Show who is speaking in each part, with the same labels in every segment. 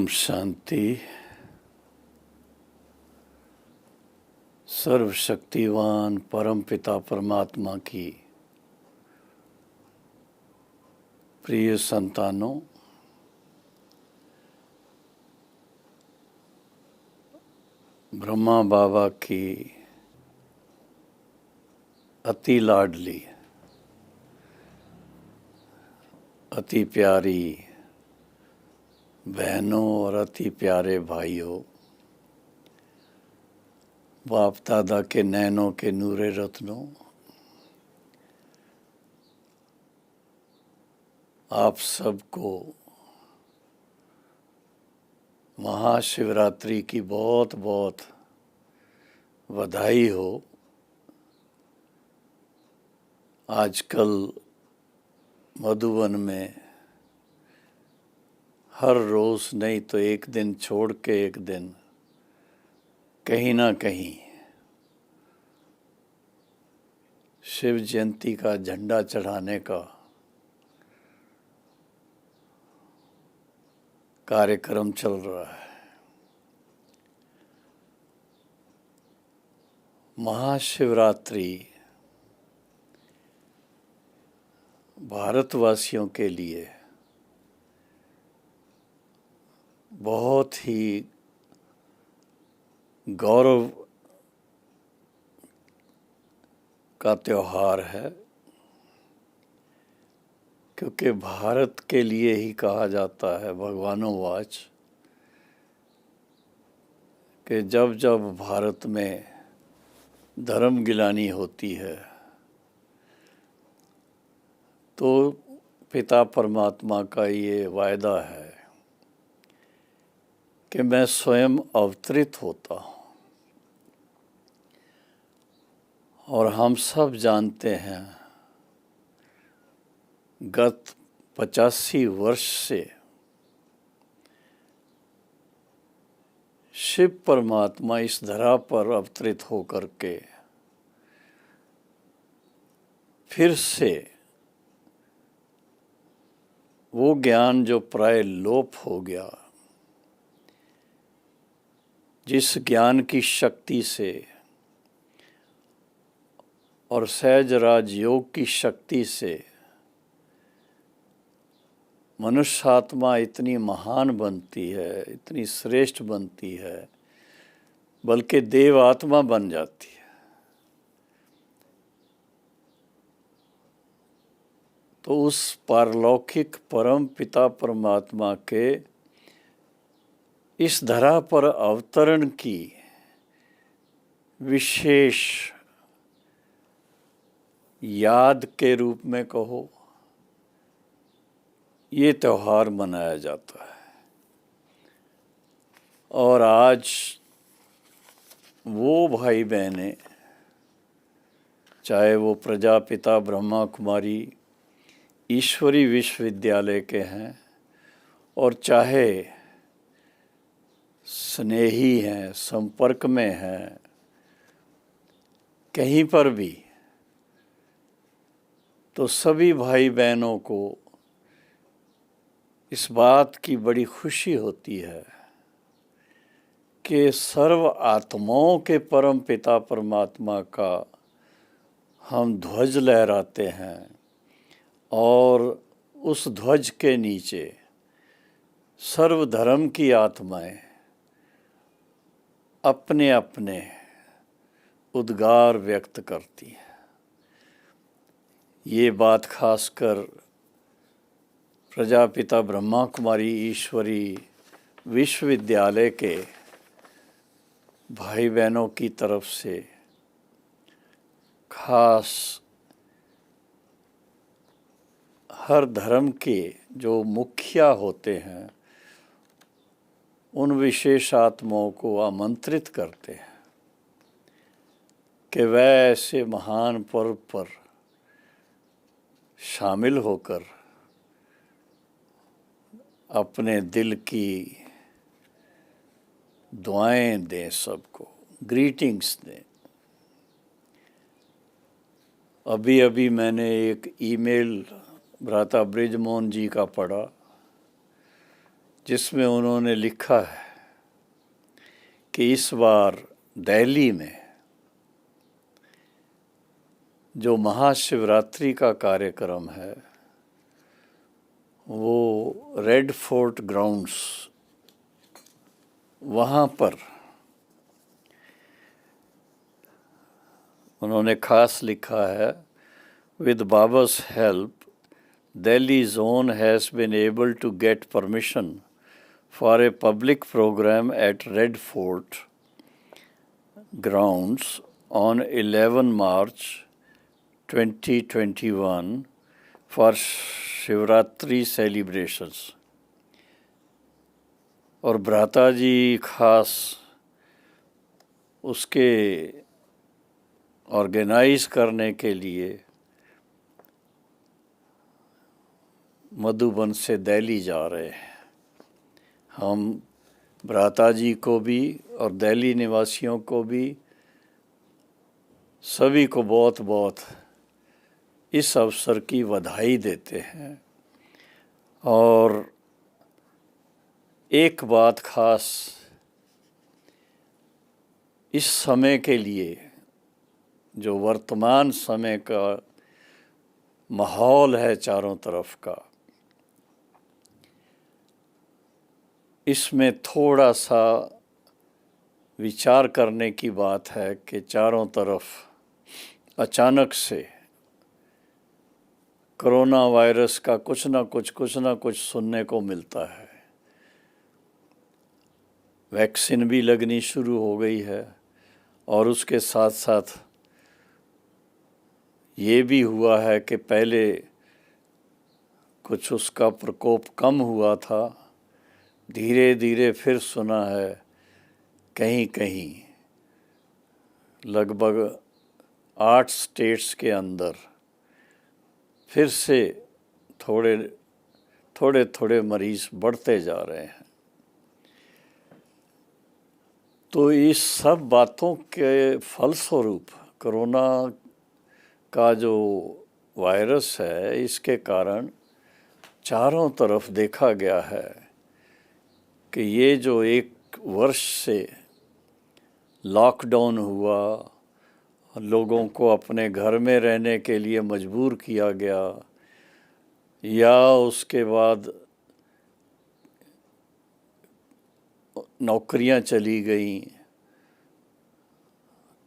Speaker 1: ओम शांति। सर्वशक्तिवान परमपिता परमात्मा की प्रिय संतानों, ब्रह्मा बाबा की अति लाडली, अति प्यारी बहनों और अति प्यारे भाइयों, बाप दादा के नैनों के नूरे रत्नों, आप सबको महाशिवरात्रि की बहुत बहुत बधाई हो। आजकल मधुबन में हर रोज़ नहीं तो एक दिन छोड़ के एक दिन कहीं ना कहीं शिव जयंती का झंडा चढ़ाने का कार्यक्रम चल रहा है। महाशिवरात्रि भारतवासियों के लिए बहुत ही गौरव का त्योहार है, क्योंकि भारत के लिए ही कहा जाता है भगवानों-वाच कि जब जब भारत में धर्म गिलानी होती है तो पिता परमात्मा का ये वायदा है कि मैं स्वयं अवतरित होता हूँ। और हम सब जानते हैं गत 85 वर्ष से शिव परमात्मा इस धरा पर अवतरित होकर के फिर से वो ज्ञान जो प्राय लोप हो गया, जिस ज्ञान की शक्ति से और सहज राजयोग की शक्ति से मनुष्य आत्मा इतनी महान बनती है, इतनी श्रेष्ठ बनती है, बल्कि देव आत्मा बन जाती है। तो उस पारलौकिक परम पिता परमात्मा के इस धरा पर अवतरण की विशेष याद के रूप में कहो, ये त्यौहार मनाया जाता है। और आज वो भाई बहनें, चाहे वो प्रजापिता ब्रह्मा कुमारी ईश्वरी विश्वविद्यालय के हैं और चाहे स्नेही हैं, संपर्क में हैं, कहीं पर भी, तो सभी भाई बहनों को इस बात की बड़ी खुशी होती है कि सर्व आत्माओं के परम पिता परमात्मा का हम ध्वज लहराते हैं और उस ध्वज के नीचे सर्व धर्म की आत्माएं अपने अपने उद्गार व्यक्त करती हैं। ये बात खासकर प्रजापिता ब्रह्मा कुमारी ईश्वरी विश्वविद्यालय के भाई बहनों की तरफ से खास हर धर्म के जो मुखिया होते हैं उन विशेष आत्माओं को आमंत्रित करते हैं कि वह ऐसे महान पर्व पर शामिल होकर अपने दिल की दुआएं दें, सबको ग्रीटिंग्स दें। अभी अभी मैंने एक ईमेल भ्राता बृजमोहन जी का पढ़ा, जिसमें उन्होंने लिखा है कि इस बार दिल्ली में जो महाशिवरात्रि का कार्यक्रम है वो रेड फोर्ट ग्राउंड्स, वहाँ पर उन्होंने खास लिखा है, with Baba's help, Delhi zone has been able to get permission for a public program at Red Fort grounds on 11 March 2021 for Shivratri celebrations. और भ्राता जी खास उसके ऑर्गेनाइज करने के लिए मधुबन से दिल्ली जा रहे हैं। हम भ्राता जी को भी और दिल्ली निवासियों को भी सभी को बहुत बहुत इस अवसर की बधाई देते हैं। और एक बात खास इस समय के लिए, जो वर्तमान समय का माहौल है चारों तरफ का, इसमें थोड़ा सा विचार करने की बात है कि चारों तरफ अचानक से कोरोना वायरस का कुछ ना कुछ सुनने को मिलता है। वैक्सीन भी लगनी शुरू हो गई है और उसके साथ साथ ये भी हुआ है कि पहले कुछ उसका प्रकोप कम हुआ था, धीरे धीरे फिर सुना है कहीं कहीं लगभग 8 स्टेट्स के अंदर फिर से थोड़े मरीज बढ़ते जा रहे हैं। तो इस सब बातों के फलस्वरूप कोरोना का जो वायरस है, इसके कारण चारों तरफ देखा गया है कि ये जो 1 वर्ष से लॉकडाउन हुआ, लोगों को अपने घर में रहने के लिए मजबूर किया गया, या उसके बाद नौकरियां चली गईं,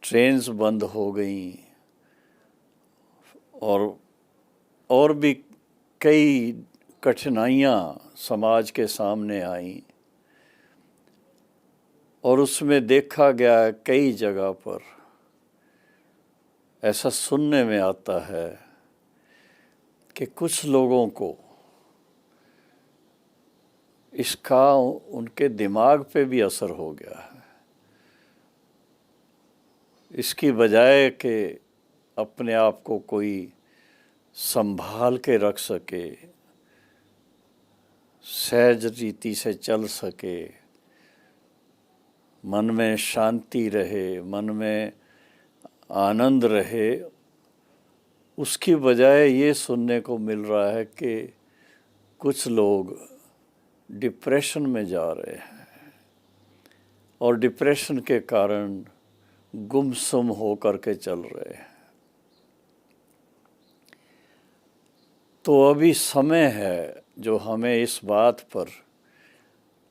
Speaker 1: ट्रेन्स बंद हो गईं और भी कई कठिनाइयां समाज के सामने आईं। और उसमें देखा गया कई जगह पर ऐसा सुनने में आता है कि कुछ लोगों को इसका उनके दिमाग पे भी असर हो गया है। इसकी बजाय कि अपने आप को कोई संभाल के रख सके, सहज रीति से चल सके, मन में शांति रहे, मन में आनंद रहे, उसकी बजाय ये सुनने को मिल रहा है कि कुछ लोग डिप्रेशन में जा रहे हैं और डिप्रेशन के कारण गुमसुम हो करके चल रहे हैं। तो अभी समय है जो हमें इस बात पर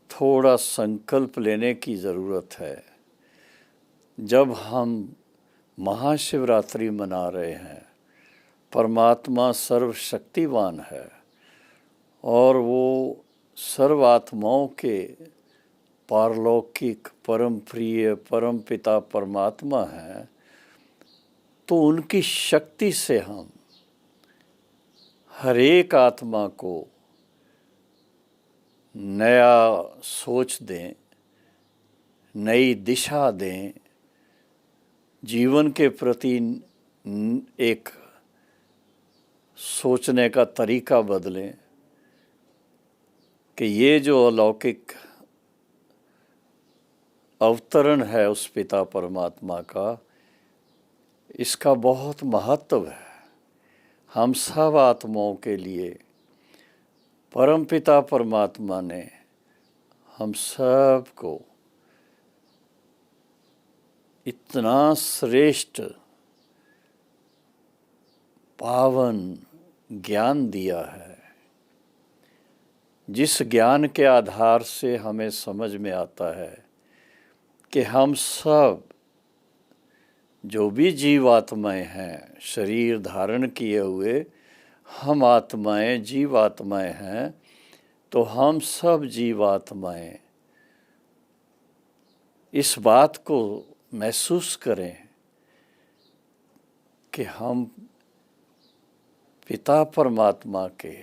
Speaker 1: थोड़ा संकल्प लेने की ज़रूरत है। जब हम महाशिवरात्रि मना रहे हैं, परमात्मा सर्वशक्तिवान है और वो सर्वात्माओं के पारलौकिक परम प्रिय परम पिता परमात्मा हैं, तो उनकी शक्ति से हम हर एक आत्मा को नया सोच दें, नई दिशा दें, जीवन के प्रति एक सोचने का तरीका बदलें कि ये जो अलौकिक अवतरण है उस पिता परमात्मा का, इसका बहुत महत्व है। हम सब आत्माओं के लिए परमपिता परमात्मा ने हम सब को इतना श्रेष्ठ पावन ज्ञान दिया है, जिस ज्ञान के आधार से हमें समझ में आता है कि हम सब जो भी जीवात्माएं हैं, शरीर धारण किए हुए हम आत्माएं जीवात्माएं हैं, तो हम सब जीवात्माएं इस बात को महसूस करें कि हम पिता परमात्मा के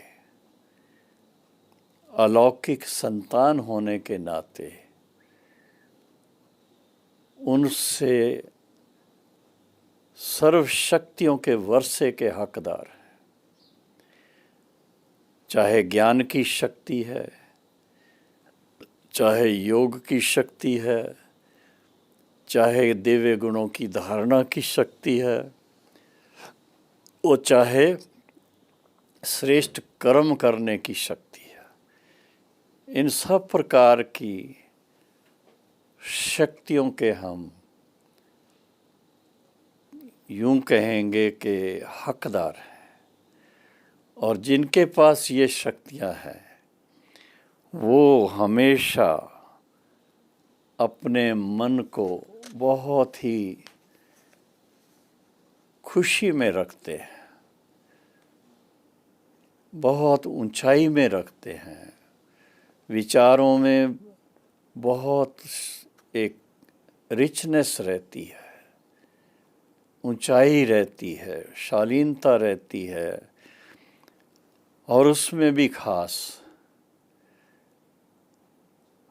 Speaker 1: अलौकिक संतान होने के नाते उनसे सर्व शक्तियों के वर्षे के हकदार हैं। चाहे ज्ञान की शक्ति है, चाहे योग की शक्ति है, चाहे दिव्य गुणों की धारणा की शक्ति है, वो चाहे श्रेष्ठ कर्म करने की शक्ति है। इन सब प्रकार की शक्तियों के हम यूं कहेंगे कि हकदार हैं, और जिनके पास ये शक्तियां हैं वो हमेशा अपने मन को बहुत ही खुशी में रखते हैं, बहुत ऊंचाई में रखते हैं, विचारों में बहुत एक रिचनेस रहती है, ऊंचाई रहती है, शालीनता रहती है, और उसमें भी खास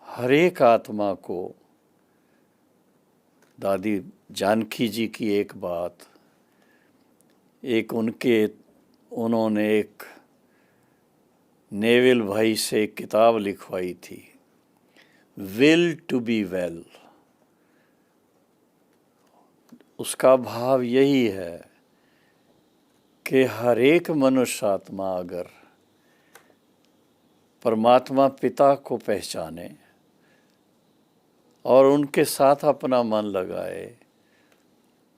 Speaker 1: हर एक आत्मा को दादी जानकी जी की एक बात, एक उन्होंने एक नेविल भाई से एक किताब लिखवाई थी, विल टू बी वेल। उसका भाव यही है कि हर एक मनुष्य आत्मा अगर परमात्मा पिता को पहचाने और उनके साथ अपना मन लगाए,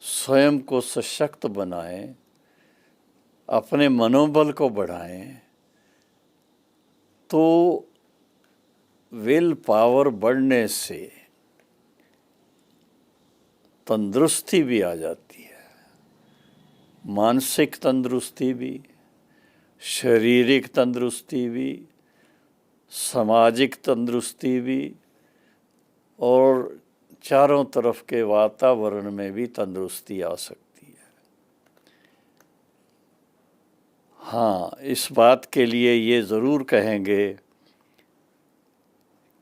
Speaker 1: स्वयं को सशक्त बनाए, अपने मनोबल को बढ़ाएं, तो विल पावर बढ़ने से तंदुरुस्ती भी आ जाती है, मानसिक तंदुरुस्ती भी, शारीरिक तंदुरुस्ती भी, सामाजिक तंदुरुस्ती भी, और चारों तरफ के वातावरण में भी तंदुरुस्ती आ सकती है। हाँ, इस बात के लिए ये ज़रूर कहेंगे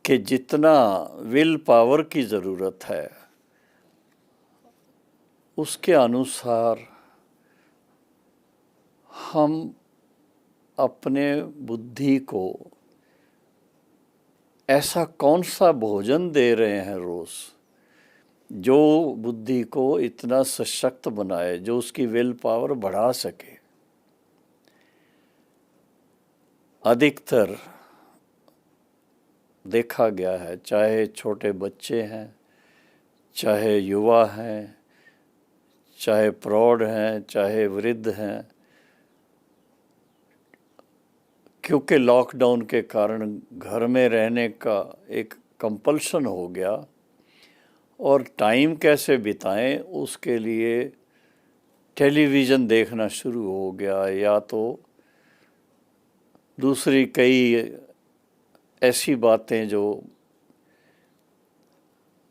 Speaker 1: कि जितना विल पावर की ज़रूरत है उसके अनुसार हम अपने बुद्धि को ऐसा कौन सा भोजन दे रहे हैं रोज़ जो बुद्धि को इतना सशक्त बनाए, जो उसकी विल पावर बढ़ा सके। अधिकतर देखा गया है, चाहे छोटे बच्चे हैं, चाहे युवा हैं, चाहे प्रौढ़ हैं, चाहे वृद्ध हैं, क्योंकि लॉकडाउन के कारण घर में रहने का एक कंपल्शन हो गया, और टाइम कैसे बिताएं उसके लिए टेलीविज़न देखना शुरू हो गया, या तो दूसरी कई ऐसी बातें जो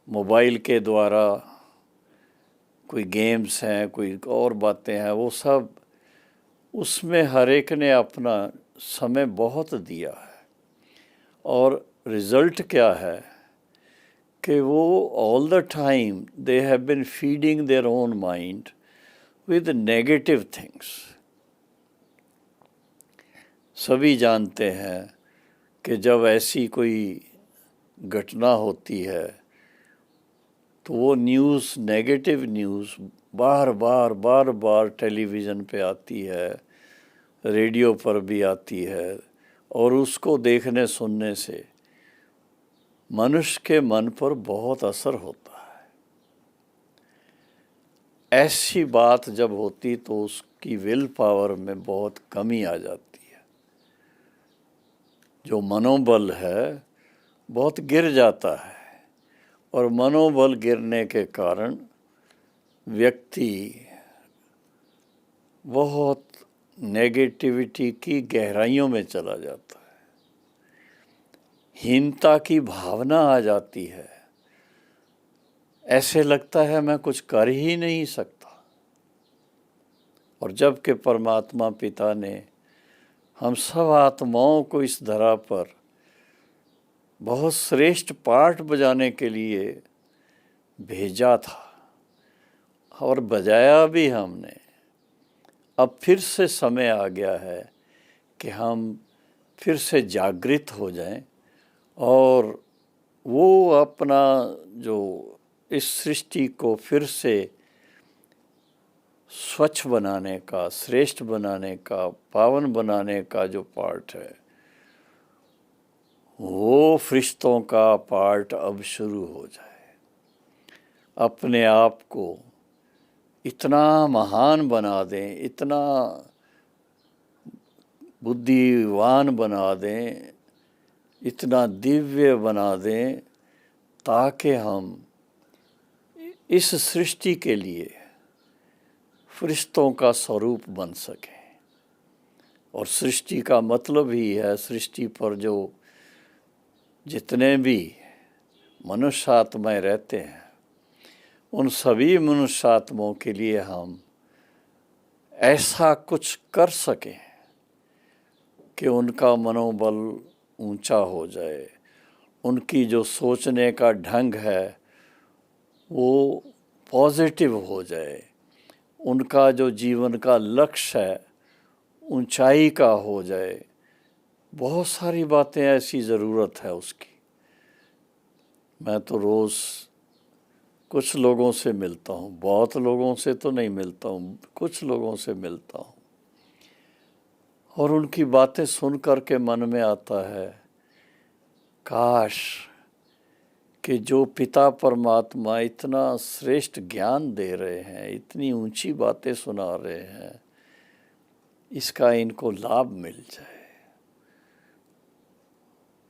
Speaker 1: मोबाइल के द्वारा, कोई गेम्स हैं, कोई और बातें हैं, वो सब उसमें हर एक ने अपना समय बहुत दिया है, और रिज़ल्ट क्या है कि वो all the time they have been feeding their own mind with negative things. सभी जानते हैं कि जब ऐसी कोई घटना होती है तो वो न्यूज़, नेगेटिव न्यूज़ बार बार टेलीविज़न पे आती है, रेडियो पर भी आती है, और उसको देखने सुनने से मनुष्य के मन पर बहुत असर होता है। ऐसी बात जब होती तो उसकी विल पावर में बहुत कमी आ जाती है, जो मनोबल है बहुत गिर जाता है, और मनोबल गिरने के कारण व्यक्ति बहुत नेगेटिविटी की गहराइयों में चला जाता है, हीनता की भावना आ जाती है, ऐसे लगता है मैं कुछ कर ही नहीं सकता। और जबकि परमात्मा पिता ने हम सब आत्माओं को इस धरा पर बहुत श्रेष्ठ पाठ बजाने के लिए भेजा था, और बजाया भी हमने। अब फिर से समय आ गया है कि हम फिर से जागृत हो जाएं, और वो अपना जो इस सृष्टि को फिर से स्वच्छ बनाने का, श्रेष्ठ बनाने का, पावन बनाने का जो पार्ट है, वो फरिश्तों का पार्ट अब शुरू हो जाए। अपने आप को इतना महान बना दें, इतना बुद्धिवान बना दें, इतना दिव्य बना दें, ताकि हम इस सृष्टि के लिए फरिश्तों का स्वरूप बन सकें। और सृष्टि का मतलब ही है, सृष्टि पर जो जितने भी मनुष्य आत्माएं रहते हैं, उन सभी मनुष्य आत्माओं के लिए हम ऐसा कुछ कर सकें कि उनका मनोबल ऊंचा हो जाए, उनकी जो सोचने का ढंग है वो पॉजिटिव हो जाए, उनका जो जीवन का लक्ष्य है ऊंचाई का हो जाए। बहुत सारी बातें ऐसी ज़रूरत है उसकी। मैं तो रोज़ कुछ लोगों से मिलता हूँ, बहुत लोगों से तो नहीं मिलता हूँ, कुछ लोगों से मिलता हूँ, और उनकी बातें सुन कर के मन में आता है, काश कि जो पिता परमात्मा इतना श्रेष्ठ ज्ञान दे रहे हैं, इतनी ऊंची बातें सुना रहे हैं, इसका इनको लाभ मिल जाए।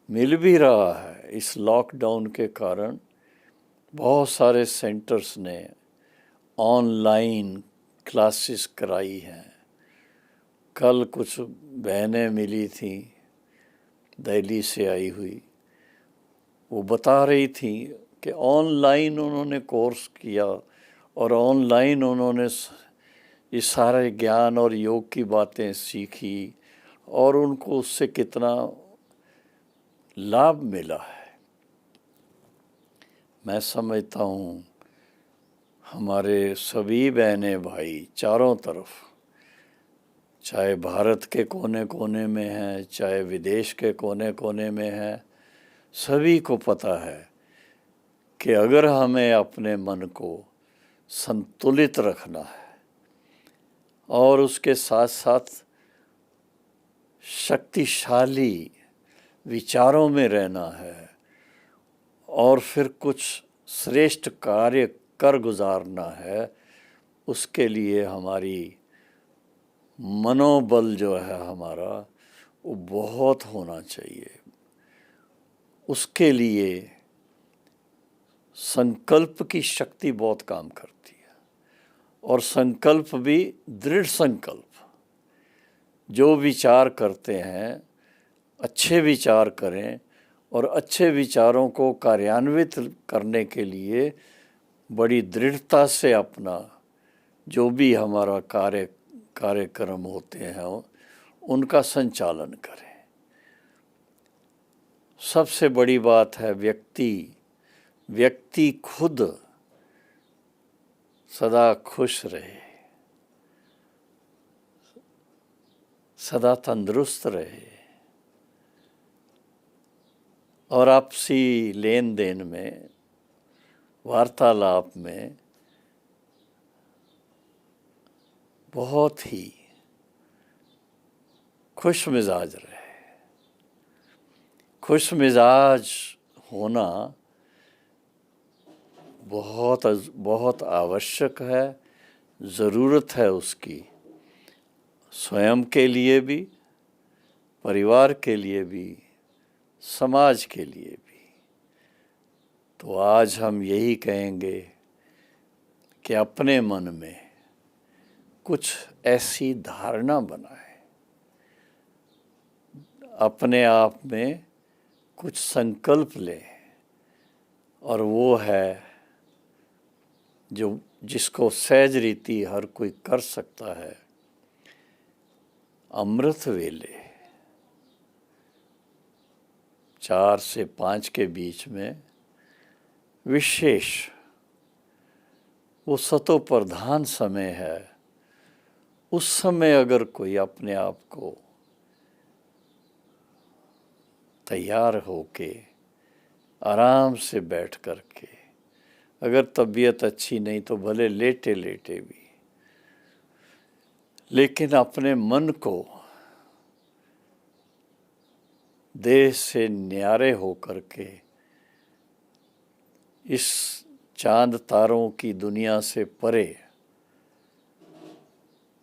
Speaker 1: मिल भी रहा है। इस लॉकडाउन के कारण बहुत सारे सेंटर्स ने ऑनलाइन क्लासेस कराई हैं। कल कुछ बहनें मिली थी दिल्ली से आई हुई, वो बता रही थी कि ऑनलाइन उन्होंने कोर्स किया और ऑनलाइन उन्होंने ये सारे ज्ञान और योग की बातें सीखी, और उनको उससे कितना लाभ मिला है। मैं समझता हूँ हमारे सभी बहनें भाई चारों तरफ, चाहे भारत के कोने कोने में हैं, चाहे विदेश के कोने कोने में हैं, सभी को पता है कि अगर हमें अपने मन को संतुलित रखना है और उसके साथ साथ शक्तिशाली विचारों में रहना है और फिर कुछ श्रेष्ठ कार्य कर गुजारना है, उसके लिए हमारी मनोबल जो है हमारा वो बहुत होना चाहिए। उसके लिए संकल्प की शक्ति बहुत काम करती है, और संकल्प भी दृढ़ संकल्प। जो विचार करते हैं अच्छे विचार करें, और अच्छे विचारों को कार्यान्वित करने के लिए बड़ी दृढ़ता से अपना जो भी हमारा कार्यक्रम होते हैं उनका संचालन करें। सबसे बड़ी बात है व्यक्ति खुद सदा खुश रहे, सदा तंदुरुस्त रहे, और आपसी लेन देन में, वार्तालाप में बहुत ही खुश मिजाज रहे। खुश मिजाज होना बहुत बहुत आवश्यक है, ज़रूरत है उसकी, स्वयं के लिए भी, परिवार के लिए भी, समाज के लिए भी। तो आज हम यही कहेंगे कि अपने मन में कुछ ऐसी धारणा बनाए, अपने आप में कुछ संकल्प लें, और वो है जो जिसको सहज रीति हर कोई कर सकता है। अमृत वेले 4 से 5 के बीच में विशेष वो सतो प्रधान समय है। उस समय अगर कोई अपने आप को तैयार होके आराम से बैठ कर के, अगर तबीयत अच्छी नहीं तो भले लेटे लेटे भी, लेकिन अपने मन को देह से न्यारे हो करके इस चांद तारों की दुनिया से परे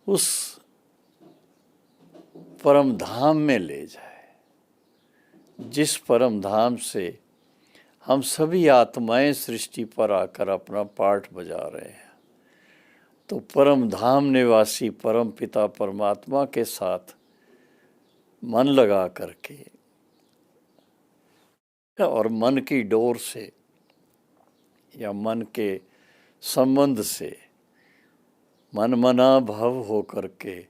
Speaker 1: उस परम धाम में ले जाए, जिस परम धाम से हम सभी आत्माएं सृष्टि पर आकर अपना पाठ बजा रहे हैं। तो परम धाम निवासी परम पिता परमात्मा के साथ मन लगा करके और मन की डोर से या मन के संबंध से मन मना भव हो करके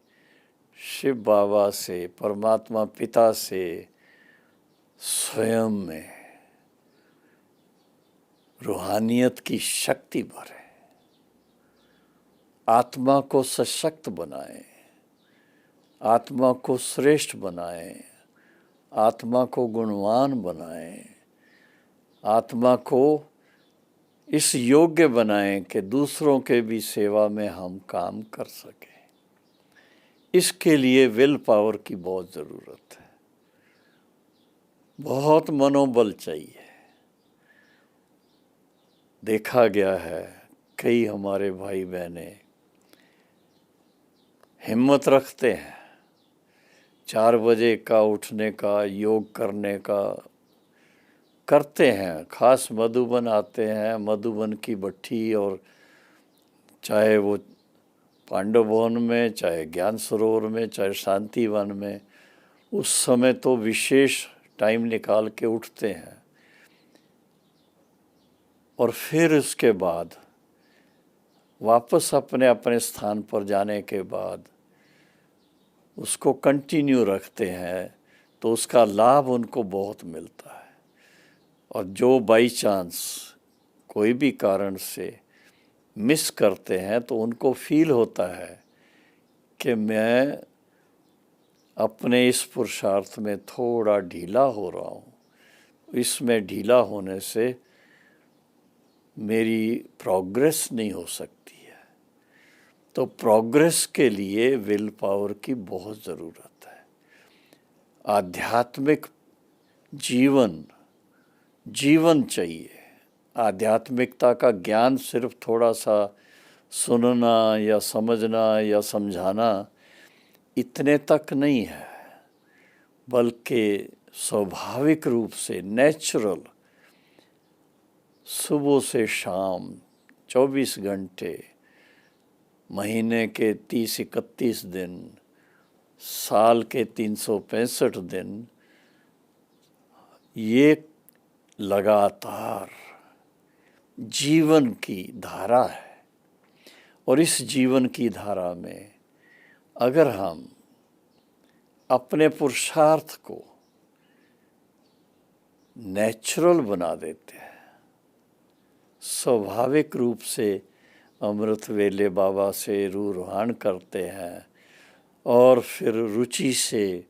Speaker 1: शिव बाबा से, परमात्मा पिता से, स्वयं में रूहानियत की शक्ति भरे, आत्मा को सशक्त बनाए, आत्मा को श्रेष्ठ बनाए, आत्मा को गुणवान बनाए, आत्मा को इस योग्य बनाएं कि दूसरों के भी सेवा में हम काम कर सकें। इसके लिए विल पावर की बहुत ज़रूरत है, बहुत मनोबल चाहिए। देखा गया है कई हमारे भाई बहनें हिम्मत रखते हैं 4 बजे का उठने का, योग करने का करते हैं, खास मधुबन आते हैं, मधुबन की भट्ठी, और चाहे वो पांडव भवन में, चाहे ज्ञान सरोवर में, चाहे शांति वन में, उस समय तो विशेष टाइम निकाल के उठते हैं। और फिर उसके बाद वापस अपने अपने स्थान पर जाने के बाद उसको कंटिन्यू रखते हैं, तो उसका लाभ उनको बहुत मिलता है। और जो बाई चांस कोई भी कारण से मिस करते हैं तो उनको फील होता है कि मैं अपने इस पुरुषार्थ में थोड़ा ढीला हो रहा हूँ, इसमें ढीला होने से मेरी प्रोग्रेस नहीं हो सकती है। तो प्रोग्रेस के लिए विल पावर की बहुत ज़रूरत है। आध्यात्मिक जीवन चाहिए। आध्यात्मिकता का ज्ञान सिर्फ थोड़ा सा सुनना या समझना या समझाना इतने तक नहीं है, बल्कि स्वाभाविक रूप से नेचुरल सुबह से शाम 24 घंटे, महीने के 30-31 दिन, साल के 365 दिन, ये लगातार जीवन की धारा है। और इस जीवन की धारा में अगर हम अपने पुरुषार्थ को नेचुरल बना देते हैं, स्वाभाविक रूप से अमृत वेले बाबा से रूहान करते हैं और फिर रुचि से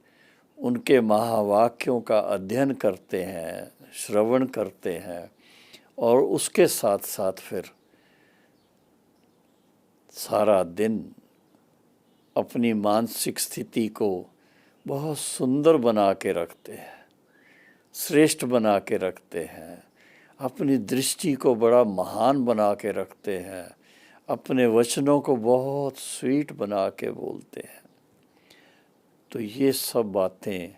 Speaker 1: उनके महावाक्यों का अध्ययन करते हैं, श्रवण करते हैं, और उसके साथ साथ फिर सारा दिन अपनी मानसिक स्थिति को बहुत सुंदर बना के रखते हैं, श्रेष्ठ बना के रखते हैं, अपनी दृष्टि को बड़ा महान बना के रखते हैं, अपने वचनों को बहुत स्वीट बना के बोलते हैं। तो ये सब बातें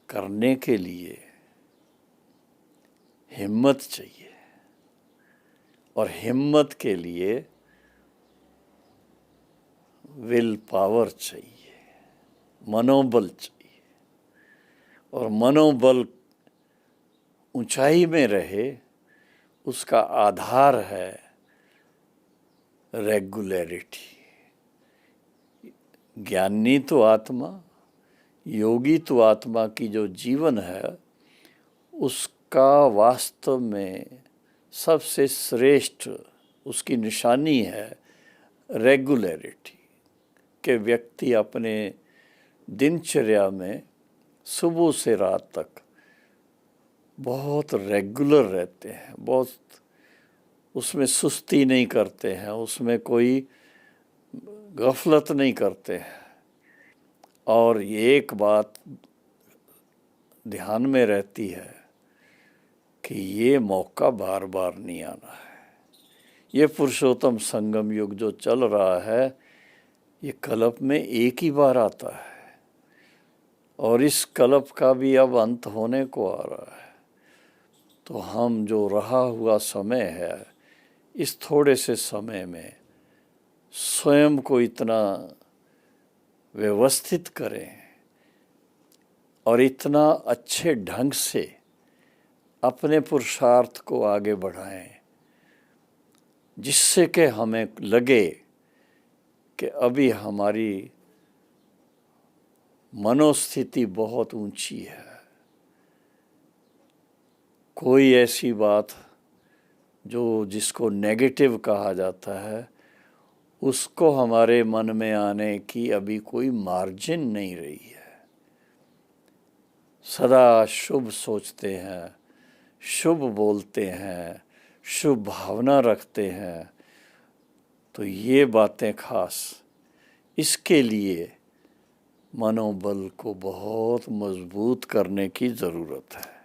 Speaker 1: करने के लिए हिम्मत चाहिए, और हिम्मत के लिए विल पावर चाहिए, मनोबल चाहिए। और मनोबल ऊंचाई में रहे, उसका आधार है रेगुलरिटी। ज्ञानी तो आत्मा, योगी तो आत्मा की जो जीवन है, उसका वास्तव में सबसे श्रेष्ठ उसकी निशानी है रेगुलरिटी, कि व्यक्ति अपने दिनचर्या में सुबह से रात तक बहुत रेगुलर रहते हैं, बहुत उसमें सुस्ती नहीं करते हैं, उसमें कोई गफलत नहीं करते हैं। और ये एक बात ध्यान में रहती है कि ये मौका बार बार नहीं आना है। ये पुरुषोत्तम संगम युग जो चल रहा है, ये कल्प में एक ही बार आता है, और इस कल्प का भी अब अंत होने को आ रहा है। तो हम जो रहा हुआ समय है, इस थोड़े से समय में स्वयं को इतना व्यवस्थित करें और इतना अच्छे ढंग से अपने पुरुषार्थ को आगे बढ़ाएं, जिससे कि हमें लगे कि अभी हमारी मनोस्थिति बहुत ऊंची है। कोई ऐसी बात जो जिसको नेगेटिव कहा जाता है, उसको हमारे मन में आने की अभी कोई मार्जिन नहीं रही है। सदा शुभ सोचते हैं, शुभ बोलते हैं, शुभ भावना रखते हैं। तो ये बातें खास इसके लिए मनोबल को बहुत मजबूत करने की ज़रूरत है।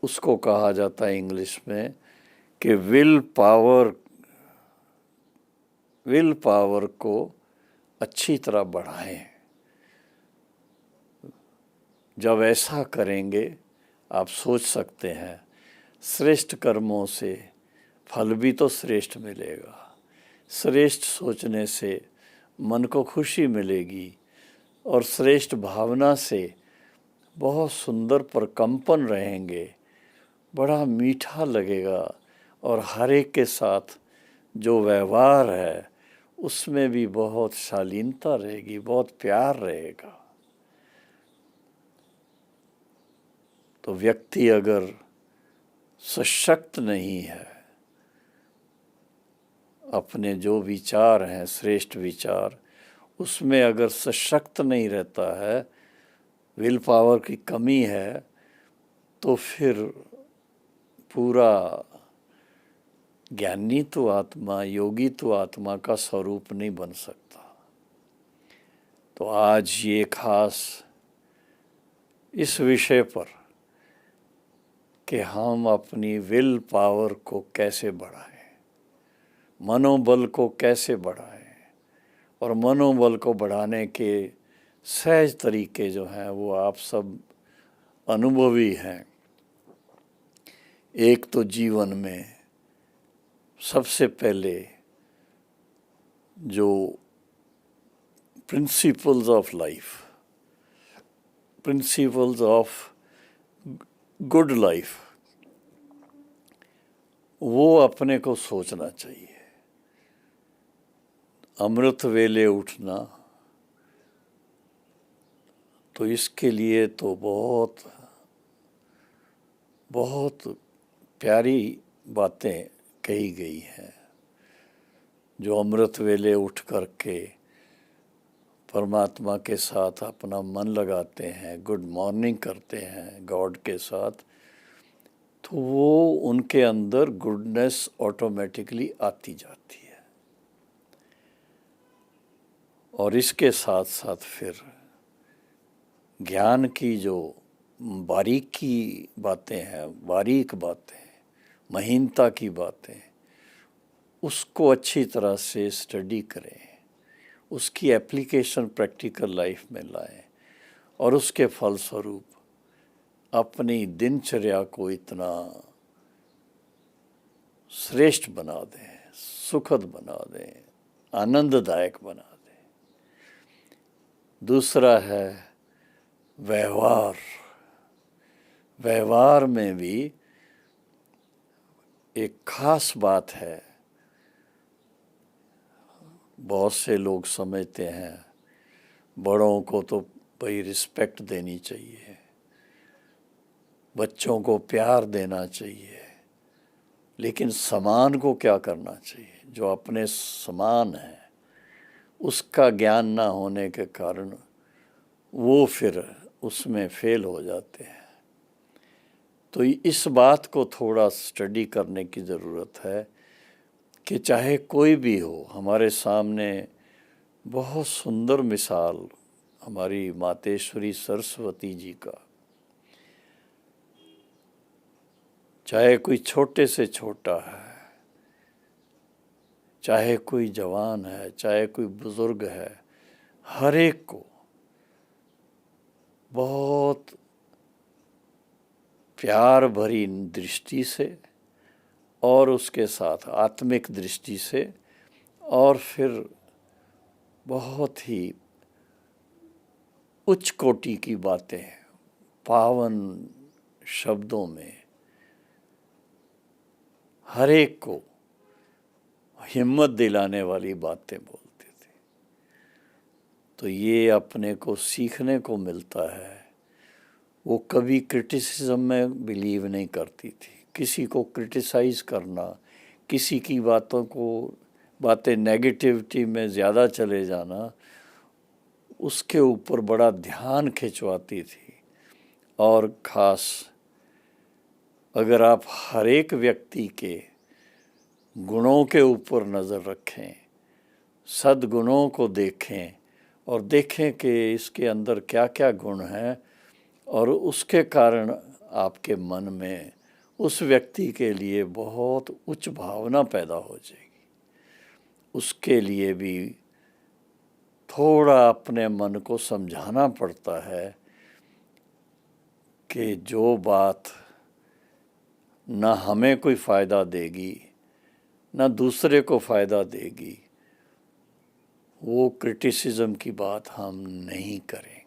Speaker 1: उसको कहा जाता है इंग्लिश में कि विल पावर को अच्छी तरह बढ़ाएं। जब ऐसा करेंगे, आप सोच सकते हैं, श्रेष्ठ कर्मों से फल भी तो श्रेष्ठ मिलेगा। श्रेष्ठ सोचने से मन को खुशी मिलेगी, और श्रेष्ठ भावना से बहुत सुंदर प्रकंपन रहेंगे, बड़ा मीठा लगेगा, और हर एक के साथ जो व्यवहार है उसमें भी बहुत शालीनता रहेगी, बहुत प्यार रहेगा। तो व्यक्ति अगर सशक्त नहीं है, अपने जो विचार हैं श्रेष्ठ विचार, उसमें अगर सशक्त नहीं रहता है, विल पावर की कमी है, तो फिर पूरा ज्ञानी तो आत्मा, योगी तो आत्मा का स्वरूप नहीं बन सकता। तो आज ये खास इस विषय पर कि हम अपनी विल पावर को कैसे बढ़ाएं, मनोबल को कैसे बढ़ाएं, और मनोबल को बढ़ाने के सहज तरीके जो हैं वो आप सब अनुभवी हैं। एक तो जीवन में सबसे पहले जो principles of life, principles of good life, वो अपने को सोचना चाहिए। अमृत वेले उठना, तो इसके लिए तो बहुत बहुत प्यारी बातें कही गई हैं। जो अमृत वेले उठ कर के परमात्मा के साथ अपना मन लगाते हैं, गुड मॉर्निंग करते हैं गॉड के साथ, तो वो उनके अंदर गुडनेस ऑटोमेटिकली आती जाती है। और इसके साथ साथ फिर ज्ञान की जो बारीक बातें, महीनता की बातें, उसको अच्छी तरह से स्टडी करें, उसकी एप्लीकेशन प्रैक्टिकल लाइफ में लाएं और उसके फलस्वरूप अपनी दिनचर्या को इतना श्रेष्ठ बना दें, सुखद बना दें, आनंददायक बना दें। दूसरा है व्यवहार। व्यवहार में भी एक खास बात है। बहुत से लोग समझते हैं बड़ों को तो भाई रिस्पेक्ट देनी चाहिए, बच्चों को प्यार देना चाहिए, लेकिन समान को क्या करना चाहिए? जो अपने समान है उसका ज्ञान ना होने के कारण वो फिर उसमें फेल हो जाते हैं। तो इस बात को थोड़ा स्टडी करने की ज़रूरत है कि चाहे कोई भी हो, हमारे सामने बहुत सुंदर मिसाल हमारी मातेश्वरी सरस्वती जी का, चाहे कोई छोटे से छोटा है, चाहे कोई जवान है, चाहे कोई बुजुर्ग है, हर एक को बहुत प्यार भरी दृष्टि से और उसके साथ आत्मिक दृष्टि से और फिर बहुत ही उच्च कोटि की बातें पावन शब्दों में हर एक को हिम्मत दिलाने वाली बातें बोलते थे। तो ये अपने को सीखने को मिलता है। वो कभी क्रिटिसिज्म में बिलीव नहीं करती थी। किसी को क्रिटिसाइज करना, किसी की बातें नेगेटिविटी में ज़्यादा चले जाना, उसके ऊपर बड़ा ध्यान खिंचवाती थी। और ख़ास अगर आप हर एक व्यक्ति के गुणों के ऊपर नज़र रखें, सद्गुणों को देखें और देखें कि इसके अंदर क्या क्या गुण हैं, और उसके कारण आपके मन में उस व्यक्ति के लिए बहुत उच्च भावना पैदा हो जाएगी। उसके लिए भी थोड़ा अपने मन को समझाना पड़ता है कि जो बात ना हमें कोई फ़ायदा देगी ना दूसरे को फ़ायदा देगी, वो क्रिटिसिज्म की बात हम नहीं करेंगे।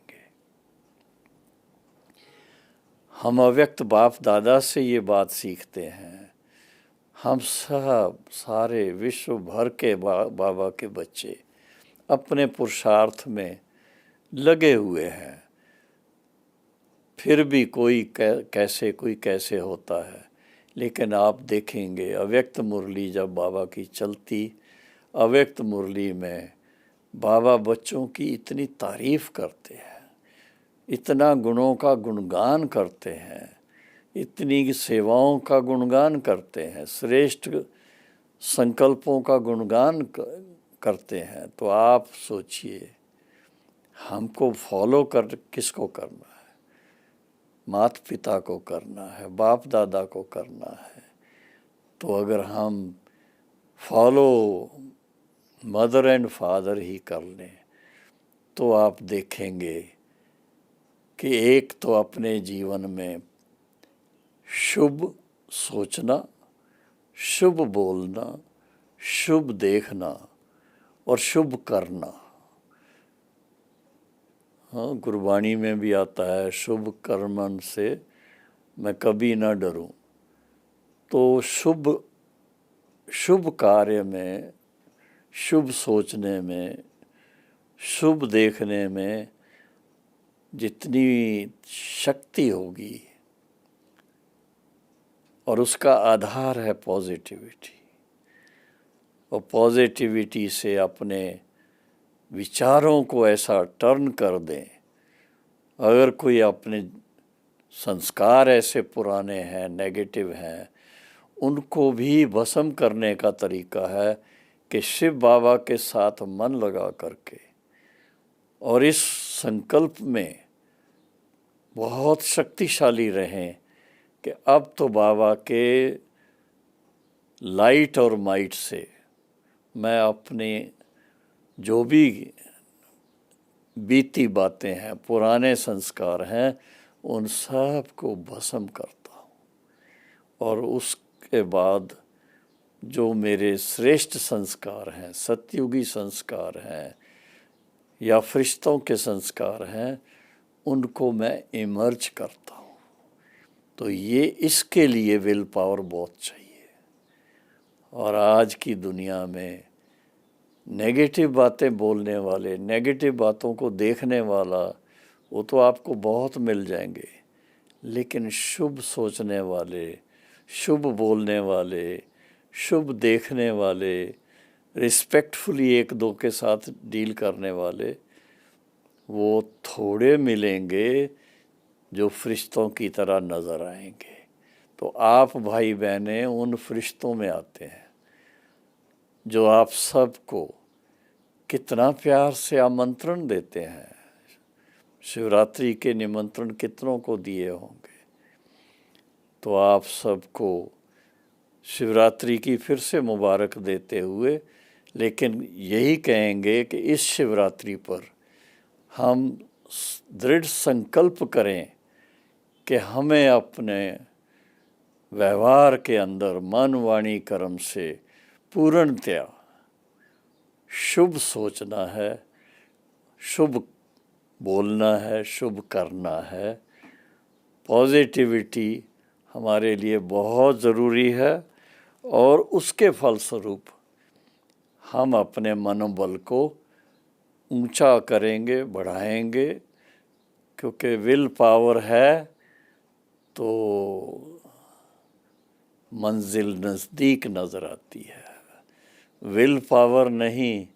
Speaker 1: हम अव्यक्त बाप दादा से ये बात सीखते हैं। हम सब सारे विश्व भर के बाबा के बच्चे अपने पुरुषार्थ में लगे हुए हैं, फिर भी कोई कैसे होता है। लेकिन आप देखेंगे अव्यक्त मुरली जब बाबा की चलती, अव्यक्त मुरली में बाबा बच्चों की इतनी तारीफ़ करते हैं, इतना गुणों का गुणगान करते हैं, इतनी सेवाओं का गुणगान करते हैं, श्रेष्ठ संकल्पों का गुणगान करते हैं। तो आप सोचिए हमको फॉलो किसको करना है? माता पिता को करना है, बाप दादा को करना है। तो अगर हम फॉलो मदर एंड फादर ही कर लें तो आप देखेंगे कि एक तो अपने जीवन में शुभ सोचना, शुभ बोलना, शुभ देखना और शुभ करना। हाँ, गुरबाणी में भी आता है, शुभ कर्मन से मैं कभी ना डरूं। तो शुभ कार्य में, शुभ सोचने में, शुभ देखने में जितनी शक्ति होगी, और उसका आधार है पॉजिटिविटी, और पॉजिटिविटी से अपने विचारों को ऐसा टर्न कर दें। अगर कोई अपने संस्कार ऐसे पुराने हैं, नेगेटिव हैं, उनको भी भस्म करने का तरीका है कि शिव बाबा के साथ मन लगा करके और इस संकल्प में बहुत शक्तिशाली रहें कि अब तो बाबा के लाइट और माइट से मैं अपने जो भी बीती बातें हैं, पुराने संस्कार हैं, उन सब को भस्म करता हूँ। और उसके बाद जो मेरे श्रेष्ठ संस्कार हैं, सतयुगी संस्कार हैं या फरिश्तों के संस्कार हैं, उनको मैं इमर्ज करता हूँ। तो ये इसके लिए विल पावर बहुत चाहिए। और आज की दुनिया में नेगेटिव बातें बोलने वाले, नेगेटिव बातों को देखने वाला, वो तो आपको बहुत मिल जाएंगे, लेकिन शुभ सोचने वाले, शुभ बोलने वाले, शुभ देखने वाले, रिस्पेक्टफुली एक दो के साथ डील करने वाले, वो थोड़े मिलेंगे जो फरिश्तों की तरह नज़र आएंगे। तो आप भाई बहनें उन फरिश्तों में आते हैं जो आप सबको कितना प्यार से आमंत्रण देते हैं। शिवरात्रि के निमंत्रण कितनों को दिए होंगे। तो आप सबको शिवरात्रि की फिर से मुबारक देते हुए, लेकिन यही कहेंगे कि इस शिवरात्रि पर हम दृढ़ संकल्प करें कि हमें अपने व्यवहार के अंदर मन वाणी कर्म से पूर्णतया शुभ सोचना है, शुभ बोलना है, शुभ करना है। पॉजिटिविटी हमारे लिए बहुत ज़रूरी है और उसके फलस्वरूप हम अपने मनोबल को ऊंचा करेंगे, बढ़ाएंगे, क्योंकि विल पावर है तो मंजिल नज़दीक नज़र आती है। विल पावर नहीं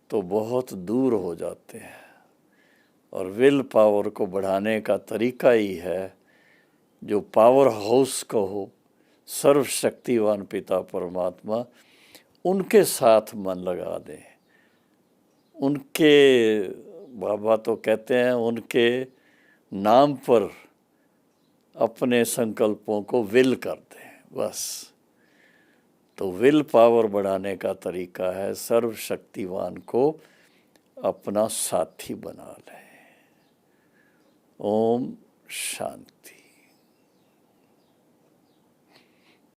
Speaker 1: तो बहुत दूर हो जाते हैं। और विल पावर को बढ़ाने का तरीका ही है जो पावर हाउस को हो, सर्वशक्तिवान पिता परमात्मा, उनके साथ मन लगा दें। उनके बाबा तो कहते हैं उनके नाम पर अपने संकल्पों को विल कर दें, बस। तो विल पावर बढ़ाने का तरीका है सर्वशक्तिवान को अपना साथी बना लें। ओम शांति।